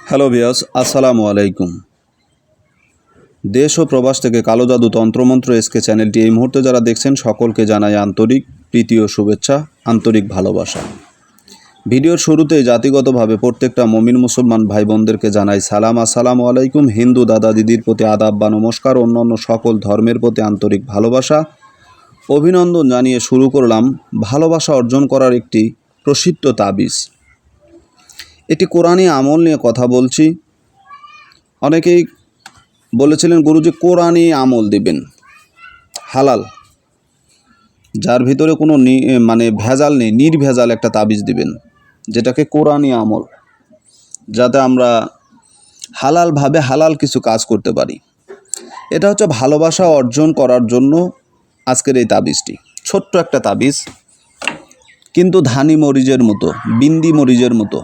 Hello viewers, আসসালামু আলাইকুম। দেশ ও প্রবাস থেকে কালো জাদু তন্ত্রমন্ত্র এসকে চ্যানেলটি এই মুহূর্তে যারা দেখছেন সকলকে জানাই আন্তরিক প্রীতি ও শুভেচ্ছা, আন্তরিক ভালোবাসা। ভিডিওর শুরুতেই জাতিগতভাবে প্রত্যেকটা মুমিন মুসলমান ভাই বোনদেরকে জানাই সালাম, আসসালামু আলাইকুম। হিন্দু দাদা দিদির প্রতি আদাব বা নমস্কার, অন্যান্য সকল ধর্মের প্রতি আন্তরিক ভালোবাসা অভিনন্দন জানিয়ে শুরু করলাম ভালোবাসা অর্জন করার একটি প্রসিদ্ধ তাবিজ। এটি কোরআনী আমল নিয়ে কথা বলছি। অনেকেই বলেছিলেন গুরুজি কোরআনী আমল দিবেন, হালাল, যার ভিতরে কোনো ভেজাল নেই, নির্ভেজাল একটা তাবিজ দিবেন, যেটাকে কোরআনী আমল, যাতে আমরা হালালভাবে হালাল কিছু কাজ করতে পারি। এটা হচ্ছে ভালোবাসা অর্জন করার জন্য আজকের এই তাবিজটি। ছোট্ট একটা তাবিজ, কিন্তু ধানি মরিচের মতো, বিন্দি মরিচের মতো,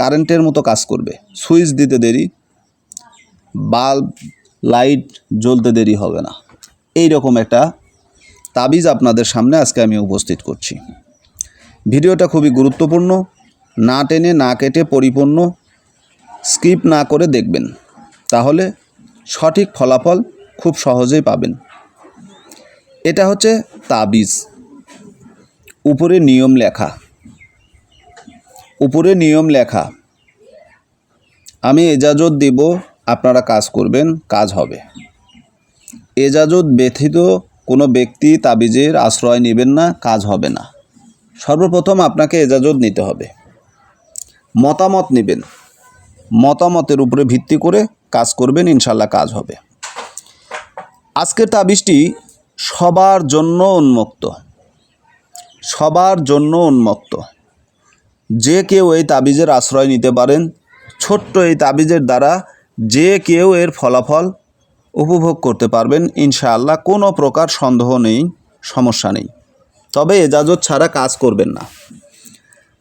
কারেন্টের মতো কাজ করবে। সুইচ দিতে দেরি, বাল্ব লাইট জ্বলতে দেরি হবে না। এই রকম একটা তাবিজ আপনাদের সামনে আজকে আমি উপস্থিত করছি। ভিডিওটা খুবই গুরুত্বপূর্ণ, না টেনে না কেটে পরিপূর্ণ স্কিপ না করে দেখবেন, তাহলে সঠিক ফলাফল খুব সহজেই পাবেন। এটা হচ্ছে তাবিজ, উপরে নিয়ম লেখা। আমি এজাজত দিব, আপনারা কাজ করবেন, কাজ হবে। এজাজত ব্যতীত কোনো ব্যক্তি তাবিজের আশ্রয় নেবেন না, কাজ হবে না। সর্বপ্রথম আপনাকে এজাজত নিতে হবে, মতামত নেবেন, মতামতের উপরে ভিত্তি করে কাজ করবেন, ইনশাল্লাহ কাজ হবে। আজকের তাবিজটি সবার জন্য উন্মুক্ত, যে কেউ এই তাবিজের আশ্রয় নিতে পারেন। ছোট্ট এই তাবিজের দ্বারা যে কেউ এর ফলাফল উপভোগ করতে পারবেন, ইনশাআল্লাহ। কোনো প্রকার সন্দেহ নেই, সমস্যা নেই। তবে এজাজত ছাড়া কাজ করবেন না।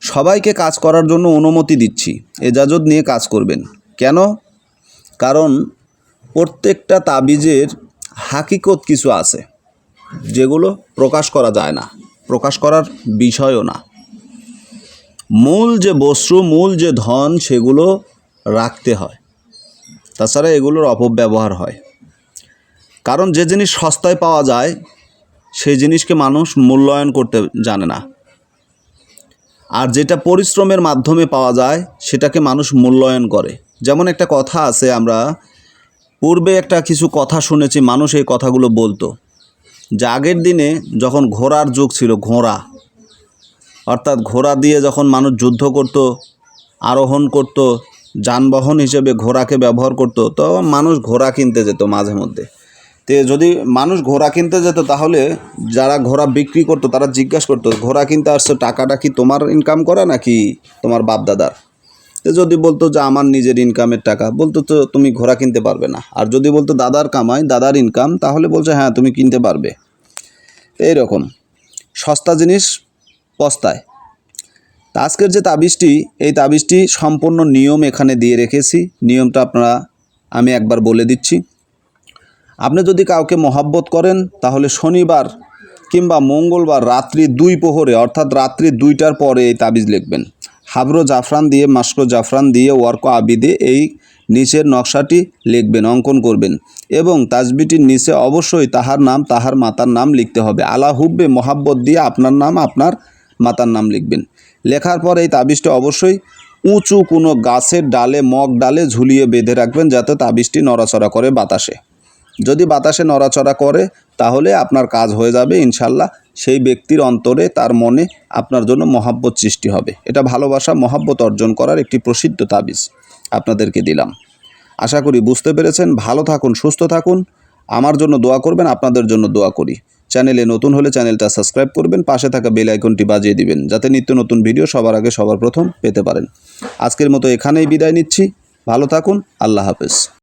সবাইকে কাজ করার জন্য অনুমতি দিচ্ছি, এজাজত নিয়ে কাজ করবেন। কেন? কারণ প্রত্যেকটা তাবিজের হাকিকত কিছু আছে, যেগুলো প্রকাশ করা যায় না, প্রকাশ করার বিষয়ও না। মূল যে বস্তু, মূল যে ধন, সেগুলো রাখতে হয়। তাছাড়া এগুলোর অপব্যবহার হয়। কারণ যে জিনিস সস্তায় পাওয়া যায়, সেই জিনিসকে মানুষ মূল্যায়ন করতে জানে না। আর যেটা পরিশ্রমের মাধ্যমে পাওয়া যায়, সেটাকে মানুষ মূল্যায়ন করে। যেমন একটা কথা আছে, আমরা পূর্বে একটা কিছু কথা শুনেছি, মানুষ এই কথাগুলো বলতো যে আগের দিনে যখন ঘোড়ার যুগ ছিল, অর্থাৎ ঘোড়া দিয়ে যখন মানুষ যুদ্ধ করত, আরোহণ করত, যানবাহন হিসেবে ঘোড়াকে ব্যবহার করত, তো মানুষ ঘোড়া কিনতে যেত মাঝে মধ্যে। তো যদি মানুষ ঘোড়া কিনতে যেত, তাহলে যারা ঘোড়া বিক্রি করতো তারা জিজ্ঞাসা করতো, ঘোড়া কিনতে আসছো, টাকাটা কি তোমার ইনকাম করা নাকি তোমার বাপদাদার? তো যদি বলতো যে আমার নিজের ইনকামের টাকা, বলতো তো তুমি ঘোড়া কিনতে পারবে না। আর যদি বলতো দাদার কামাই, দাদার ইনকাম, তাহলে বলছে হ্যাঁ তুমি কিনতে পারবে। এইরকম সস্তা জিনিস পস্তায়। আজকের যে তাবিজটি, এই তাবিজটি সম্পূর্ণ নিয়ম এখানে দিয়ে রেখেছি। নিয়মটা আমি একবার বলে দিচ্ছি। আপনি যদি কাউকে মহব্বত করেন, তাহলে শনিবার কিংবা মঙ্গলবার রাত্রি 2 প্রহরে, অর্থাৎ রাত্রি 2টার পরে এই তাবিজ লিখবেন। হাবরো জাফরান দিয়ে, মাস্কো জাফরান দিয়ে, ওয়ার্ক আবিদে এই নিচের নকশাটি লিখবেন, অঙ্কন করবেন। এবং তাজবিটির নিচে অবশ্যই তাহার নাম, তাহার মাতার নাম লিখতে হবে। আলা হুব্বে মহাব্বত দিয়ে আপনার নাম, আপনার মাতার নাম লিখবেন। লেখার পর এই তাবিজটি অবশ্যই উঁচু কোনো গাছের ডালে, মগ ডালে ঝুলিয়ে বেঁধে রাখবেন, যাতে তাবিজটি নড়াচড়া করে বাতাসে। যদি বাতাসে নড়াচড়া করে, তাহলে আপনার কাজ হয়ে যাবে ইনশাল্লাহ। সেই ব্যক্তির অন্তরে, তার মনে আপনার জন্য মহাব্বত সৃষ্টি হবে। এটা ভালোবাসা, মহাব্বত অর্জন করার একটি প্রসিদ্ধ তাবিজ আপনাদেরকে দিলাম। আশা করি বুঝতে পেরেছেন। ভালো থাকুন, সুস্থ থাকুন, আমার জন্য দোয়া করবেন, আপনাদের জন্য দোয়া করি। চ্যানেলে নতুন হলে চ্যানেলটা সাবস্ক্রাইব করবেন, পাশে থাকা বেল আইকনটি বাজিয়ে দিবেন, যাতে নিত্য নতুন ভিডিও সবার আগে, সবার প্রথম পেতে পারেন। আজকের মতো এখানেই বিদায় নিচ্ছি। ভালো থাকুন, আল্লাহ হাফেজ।